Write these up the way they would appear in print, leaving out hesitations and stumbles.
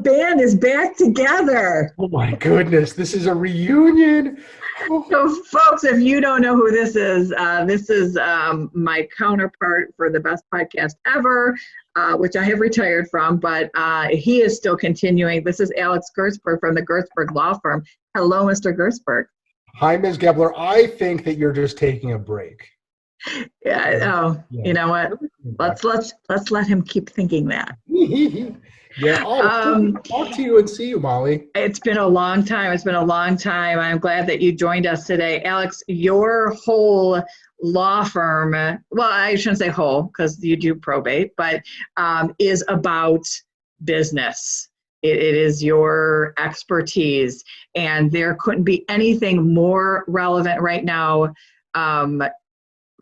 band is back together. Oh my goodness, this is a reunion. So folks, if you don't know who this is my counterpart for the best podcast ever, which I have retired from, but he is still continuing. This is Alex Gertsburg from the Gertsburg Law Firm. Hello, Mr. Gertsburg. Hi, Ms. Gebler. I think that you're just taking a break. Yeah. You know what? Let's let him keep thinking that. Yeah. I'll talk to you and see you, Molly. It's been a long time. I'm glad that you joined us today. Alex, your whole law firm, well, I shouldn't say whole because you do probate, but is about business. It is your expertise, and there couldn't be anything more relevant right now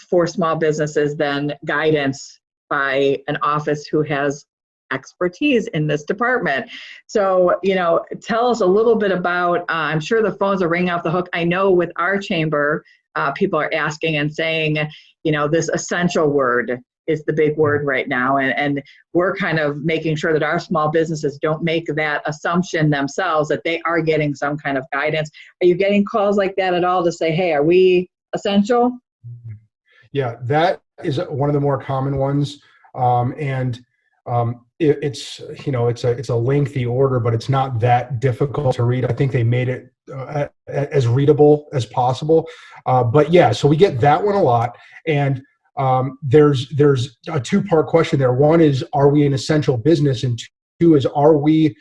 for small businesses than guidance by an office who has expertise in this department. So, tell us a little bit about, I'm sure the phones are ringing off the hook. I know with our chamber, people are asking and saying, this essential word is the big word right now. And we're kind of making sure that our small businesses don't make that assumption themselves that they are getting some kind of guidance. Are you getting calls like that at all to say, hey, are we essential? Yeah, that is one of the more common ones. It's a lengthy order, but it's not that difficult to read. I think they made it as readable as possible. But yeah, so we get that one a lot. And there's a two-part question there. One is, are we an essential business? And two is, are we,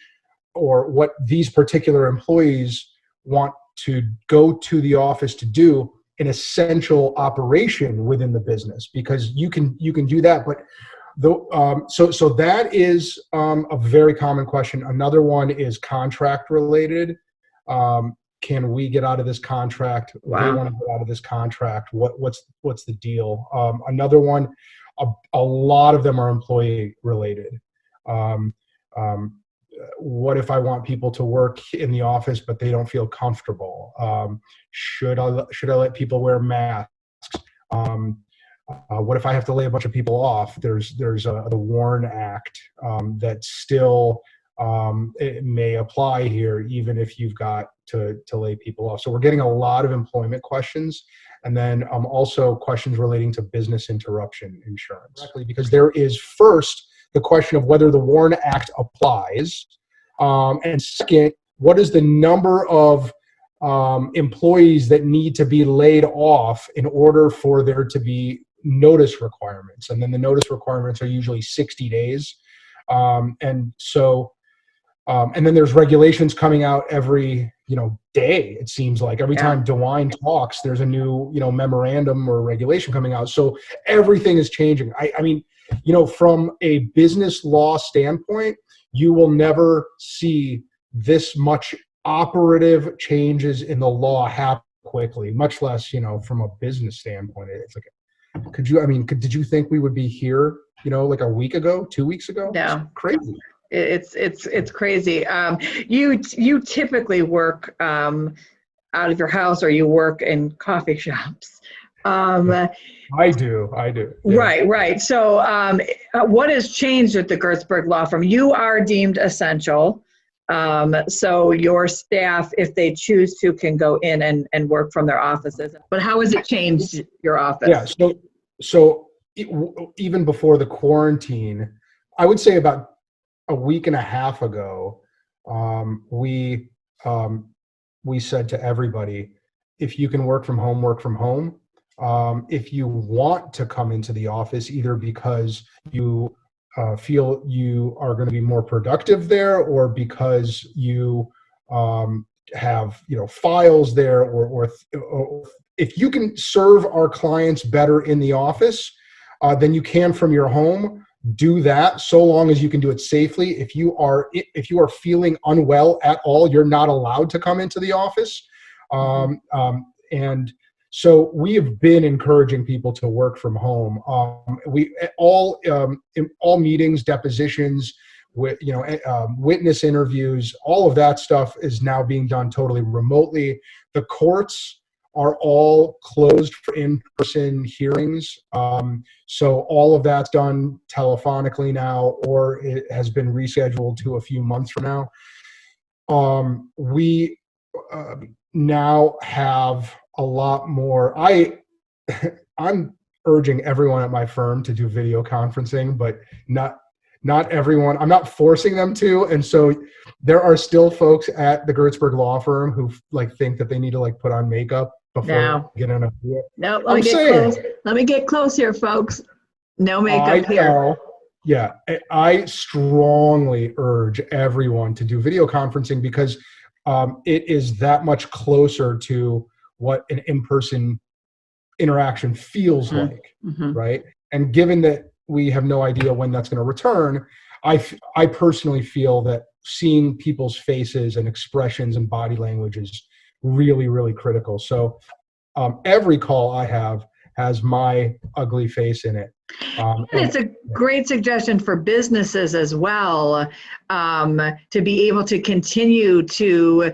or what these particular employees want to go to the office to do, an essential operation within the business? Because you can do that, but so that is a very common question. Another one is contract related. Can we get out of this contract? Wow. They want to get out of this contract. What's the deal? Another one, a lot of them are employee related. What if I want people to work in the office but they don't feel comfortable? Should I let people wear masks? What if I have to lay a bunch of people off? There's the WARN Act that still it may apply here, even if you've got to lay people off. So we're getting a lot of employment questions, and then also questions relating to business interruption insurance. Because there is first the question of whether the WARN Act applies, and second, what is the number of employees that need to be laid off in order for there to be notice requirements. And then the notice requirements are usually 60 days. And then there's regulations coming out every, day. It seems like every time DeWine talks, there's a new, memorandum or regulation coming out. So everything is changing. I mean, from a business law standpoint, you will never see this much operative changes in the law happen quickly, much less, from a business standpoint. It's like, did you think we would be here, like a week ago, 2 weeks ago? No. It's crazy. It's crazy. You typically work out of your house, or you work in coffee shops. I do. Yeah. Right. So what has changed with the Gertsburg Law Firm? You are deemed essential. So your staff, if they choose to, can go in and work from their offices. But how has it changed your office? Yeah. So even before the quarantine, I would say about a week and a half ago, we said to everybody, if you can work from home, work from home. If you want to come into the office, either because you feel you are going to be more productive there, or because you have files there, or if you can serve our clients better in the office than you can from your home, do that, so long as you can do it safely. If you are feeling unwell at all, you're not allowed to come into the office. And so we have been encouraging people to work from home. We all meetings, depositions, witness interviews, all of that stuff is now being done totally remotely. The courts are all closed for in-person hearings. So all of that's done telephonically now, or it has been rescheduled to a few months from now. We now have a lot more. I'm urging everyone at my firm to do video conferencing, but not everyone. I'm not forcing them to, and so there are still folks at the Gertsburg Law Firm who think that they need to put on makeup before getting a video. No, let me get close. Let me get close here, folks. No makeup here. Yeah, I strongly urge everyone to do video conferencing because it is that much closer to what an in-person interaction feels like, right? And given that we have no idea when that's going to return, I personally feel that seeing people's faces and expressions and body language is really, really critical. So every call I have has my ugly face in it. And it's a great suggestion for businesses as well, to be able to continue to,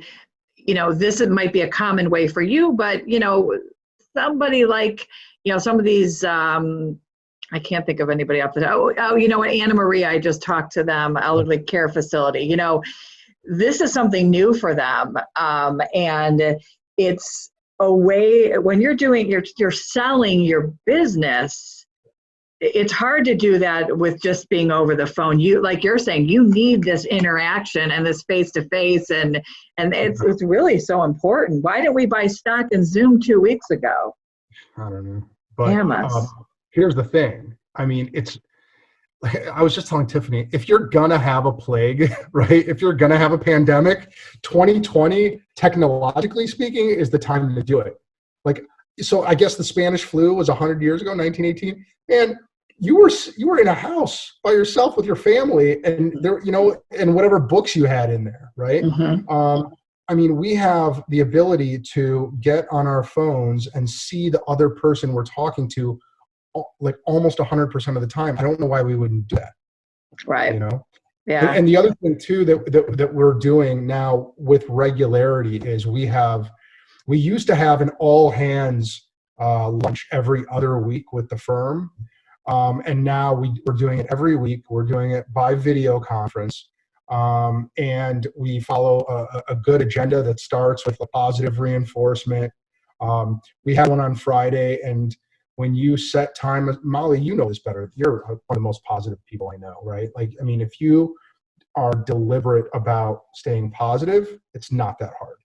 this might be a common way for you, but, somebody some of these, I can't think of anybody off the top. Anna Maria, I just talked to them, elderly care facility. This is something new for them. And it's a way when you're you're selling your business, it's hard to do that with just being over the phone. Like you're saying, you need this interaction and this face-to-face, and it's really so important. Why didn't we buy stock in Zoom 2 weeks ago? I don't know. But here's the thing. I mean, I was just telling Tiffany, if you're gonna have a plague, right? If you're gonna have a pandemic, 2020, technologically speaking, is the time to do it. So I guess the Spanish flu was 100 years ago, 1918, and you were in a house by yourself with your family, and there, and whatever books you had in there, right? I mean, we have the ability to get on our phones and see the other person we're talking to, almost 100% of the time. I don't know why we wouldn't do that. Right. Yeah. And the other thing too that we're doing now with regularity is we used to have an all hands lunch every other week with the firm. And now we're doing it every week. We're doing it by video conference. And we follow a good agenda that starts with a positive reinforcement. We had one on Friday, and when you set time, Molly, you know this better. You're one of the most positive people I know, right? If you are deliberate about staying positive, it's not that hard,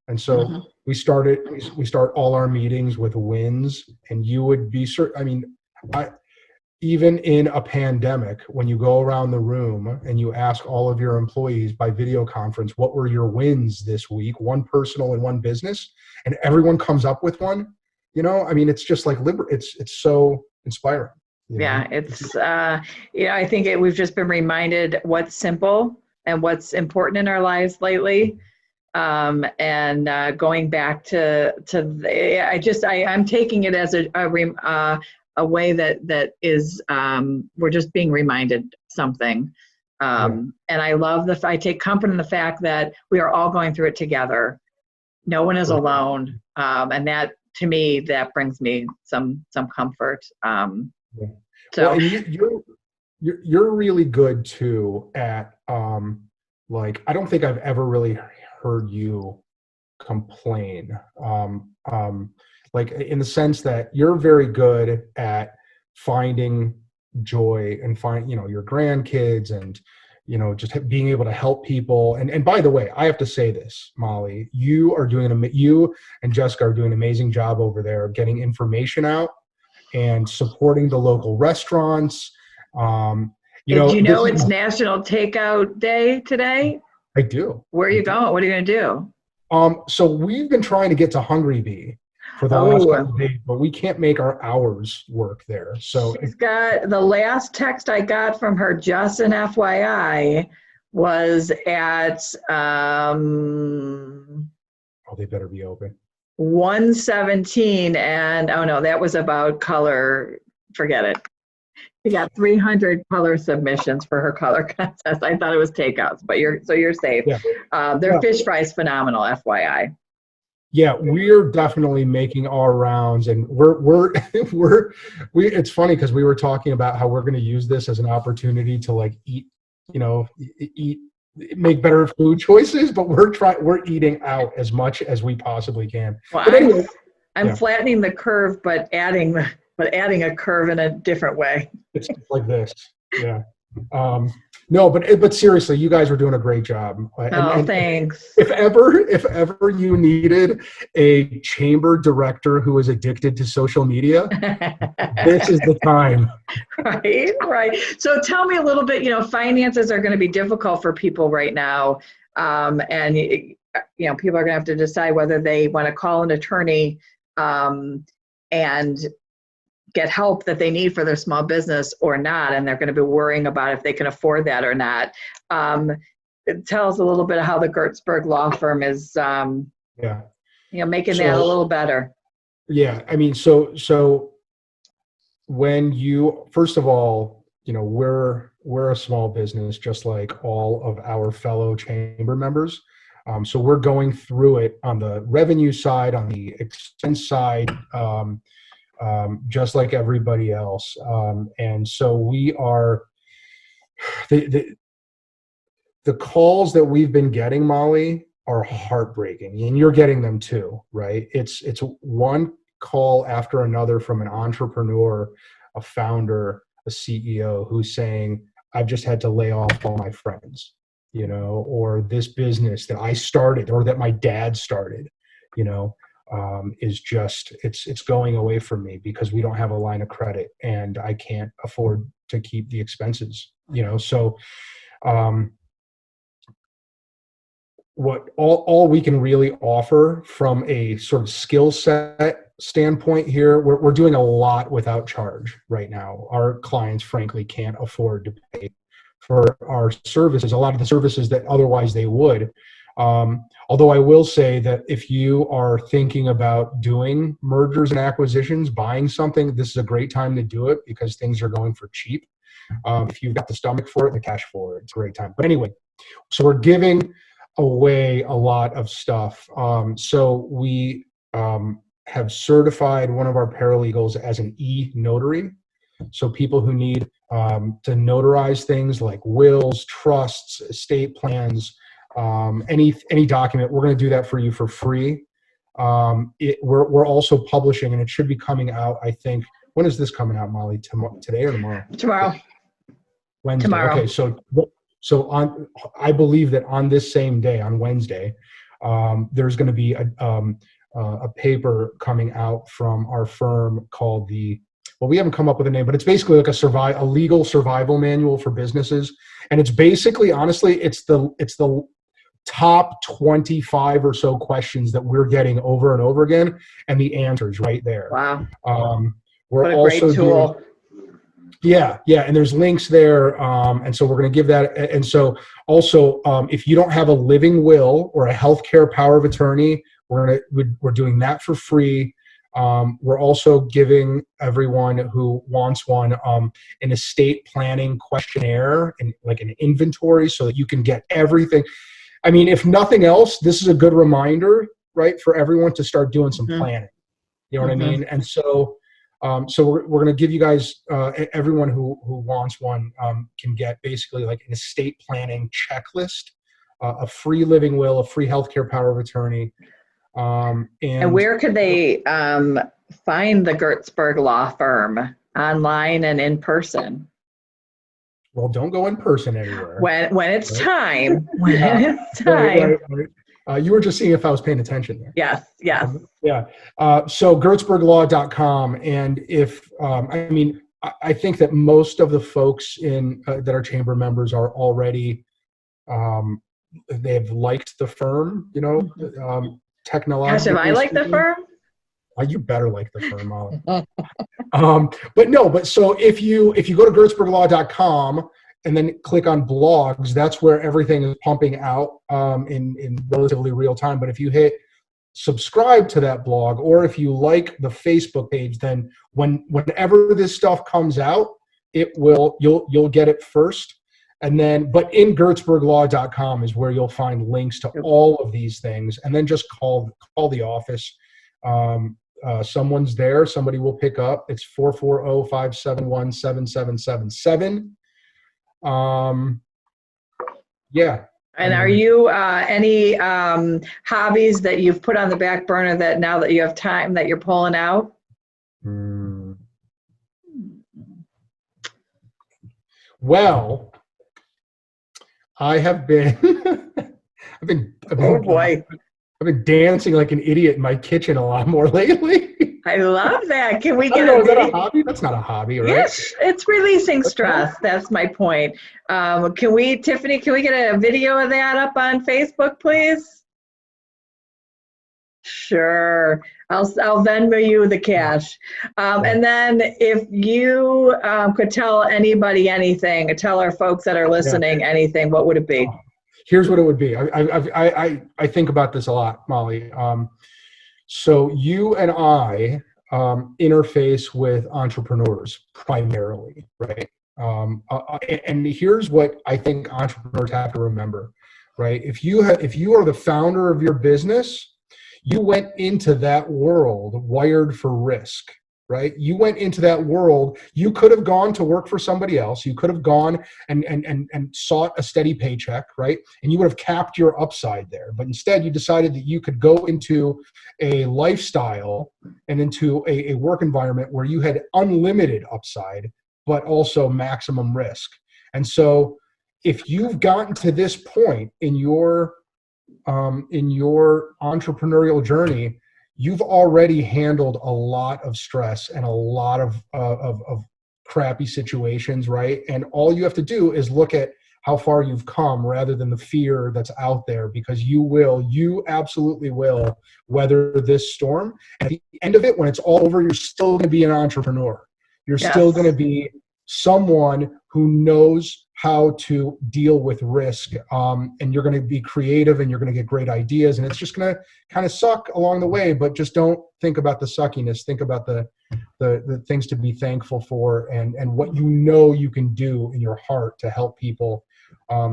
And so we start all our meetings with wins, and you would be certain. Even in a pandemic, when you go around the room and you ask all of your employees by video conference, what were your wins this week, one personal and one business, and everyone comes up with one, it's just it's so inspiring. Yeah, it's, I think we've just been reminded what's simple and what's important in our lives lately. And going back I'm taking it as a way that is, we're just being reminded something. And I take comfort in the fact that we are all going through it together. No one is alone. And that, to me, that brings me some comfort. So you're really good too at, I don't think I've ever really heard you complain. In the sense that you're very good at finding joy and your grandkids and, just being able to help people. And by the way, I have to say this, Molly, you and Jessica are doing an amazing job over there getting information out and supporting the local restaurants. Did you know it's National Takeout Day today? I do. Where are you going? What are you going to do? So we've been trying to get to Hungry Bee for the last couple of days, but we can't make our hours work there. So she's got, the last text I got from her, just an FYI, was at they better be open. 1:17, and oh no, that was about color. Forget it. She got 300 color submissions for her color contest. I thought it was takeouts, but you're safe. Yeah. Their fish fry is phenomenal, FYI. Yeah, we're definitely making our rounds, and it's funny because we were talking about how we're going to use this as an opportunity to like eat, eat, make better food choices, but we're eating out as much as we possibly can. Well, But anyway, I'm yeah, flattening the curve, but adding a curve in a different way. it's like this. Yeah. No, but seriously, you guys were doing a great job. And Thanks. if ever you needed a chamber director who is addicted to social media, this is the time. Right. So tell me a little bit, finances are going to be difficult for people right now. And, people are going to have to decide whether they want to call an attorney and get help that they need for their small business or not. And they're going to be worrying about if they can afford that or not. Tell us a little bit of how the Gertsburg Law Firm is, making that a little better. Yeah. I mean, so when first of all, we're a small business, just like all of our fellow chamber members. So we're going through it on the revenue side, on the expense side, just like everybody else. And so we are, the calls that we've been getting, Molly, are heartbreaking, and you're getting them too, right? It's one call after another from an entrepreneur, a founder, a CEO who's saying, I've just had to lay off all my friends, or this business that I started or that my dad started, is just, it's going away from me because we don't have a line of credit and I can't afford to keep the expenses, so what all we can really offer from a sort of skill set standpoint here, we're doing a lot without charge right now. Our clients frankly can't afford to pay for our services, a lot of the services that otherwise they would. Although I will say that if you are thinking about doing mergers and acquisitions, buying something, this is a great time to do it because things are going for cheap. If you've got the stomach for it, the cash for it, it's a great time. But anyway, so we're giving away a lot of stuff. So we have certified one of our paralegals as an e-notary. So people who need to notarize things like wills, trusts, estate plans, any document, we're going to do that for you for free. We're also publishing, and it should be coming out, I think. When is this coming out, Molly? Today or tomorrow? Tomorrow. Wednesday. Tomorrow. Okay, so I believe that on this same day, on Wednesday, there's going to be a paper coming out from our firm called we haven't come up with a name, but it's basically like a legal survival manual for businesses. And it's basically, honestly, it's the top 25 or so questions that we're getting over and over again, and the answers right there. Wow. We're what a also great tool. Yeah, and there's links there, and so we're going to give that. And so also, if you don't have a living will or a healthcare power of attorney, we're doing that for free. We're also giving everyone who wants one an estate planning questionnaire and like an inventory, so that you can get everything. I mean, if nothing else, this is a good reminder, right, for everyone to start doing some planning. You know what I mean? And so. So we're going to give you guys, everyone who wants one can get basically like an estate planning checklist, a free living will, a free healthcare power of attorney. And where could they find the Gertsburg Law Firm, online and in person? Well, don't go in person anywhere. When it's time. It's time. Right. You were just seeing if I was paying attention there. Yes. So gertsburglaw.com. And if, I think that most of the folks that are chamber members are already, they've liked the firm, technologically. Gosh, have I liked the firm? You better like the firm, Molly. But so if you go to gertsburglaw.com and then click on blogs, that's where everything is pumping out in relatively real time. But if you hit subscribe to that blog, or if you like the Facebook page, then whenever this stuff comes out, you'll get it first. And then, but in gertsburglaw.com is where you'll find links to all of these things. And then just call the office. Someone's there. Somebody will pick up. It's 440-571-7777. Yeah. And are you any hobbies that you've put on the back burner that now that you have time that you're pulling out? Well, I have been, Oh boy, I've been dancing like an idiot in my kitchen a lot more lately. I love that. Can we I get don't know, a is that a video? hobby? That's not a hobby, right? Yes, it's releasing stress. That's my point. Tiffany, can we get a video of that up on Facebook, please? Sure. I'll Venmo you the cash. And then if you could tell anybody anything, tell our folks that are listening anything, what would it be? Here's what it would be. I think about this a lot, Molly. So you and I interface with entrepreneurs primarily, right? And here's what I think entrepreneurs have to remember, right? If you are the founder of your business, you went into that world wired for risk, right? You went into that world. You could have gone to work for somebody else. You could have gone and sought a steady paycheck, right? And you would have capped your upside there. But instead, you decided that you could go into a lifestyle and into a work environment where you had unlimited upside, but also maximum risk. And so if you've gotten to this point in your entrepreneurial journey, you've already handled a lot of stress and a lot of crappy situations, right? And all you have to do is look at how far you've come rather than the fear that's out there, because you absolutely will weather this storm. And at the end of it, when it's all over, you're still going to be an entrepreneur. You're still going to be someone who knows how to deal with risk, and you're going to be creative and you're going to get great ideas, and it's just going to kind of suck along the way, but just don't think about the suckiness. Think about the things to be thankful for, and what you can do in your heart to help people.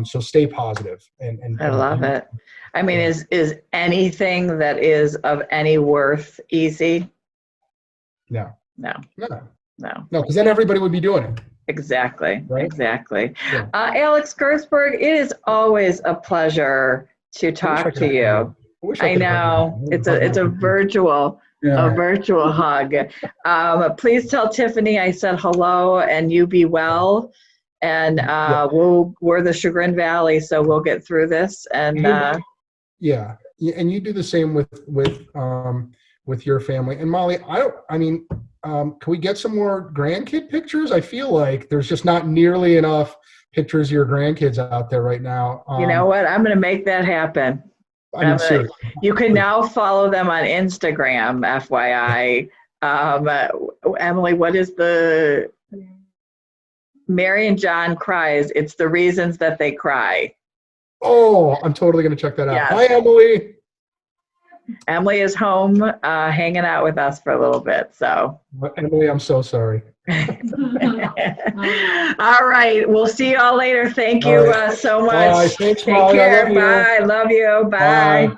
So stay positive. And I love it. I mean, is anything that is of any worth easy? No, because then everybody would be doing it. Exactly. Right? Exactly. Yeah. Alex Gertsburg, it is always a pleasure to talk to you. I know it's a virtual hug. Please tell Tiffany I said hello, and you be well. And we're the Chagrin Valley, so we'll get through this. And and you do the same with your family. And Molly, can we get some more grandkid pictures? I feel like there's just not nearly enough pictures of your grandkids out there right now. You know what? I'm going to make that happen. Seriously. You can now follow them on Instagram, FYI. Emily, what is the Mary and John Cries? It's the reasons that they cry. Oh, I'm totally going to check that out. Yes. Hi, Emily. Emily is home hanging out with us for a little bit. So, Emily, I'm so sorry. All right. We'll see you all later. Thank you so much. Bye. Thanks, Take Molly. care. I love you. Bye. Love you. Bye. Bye.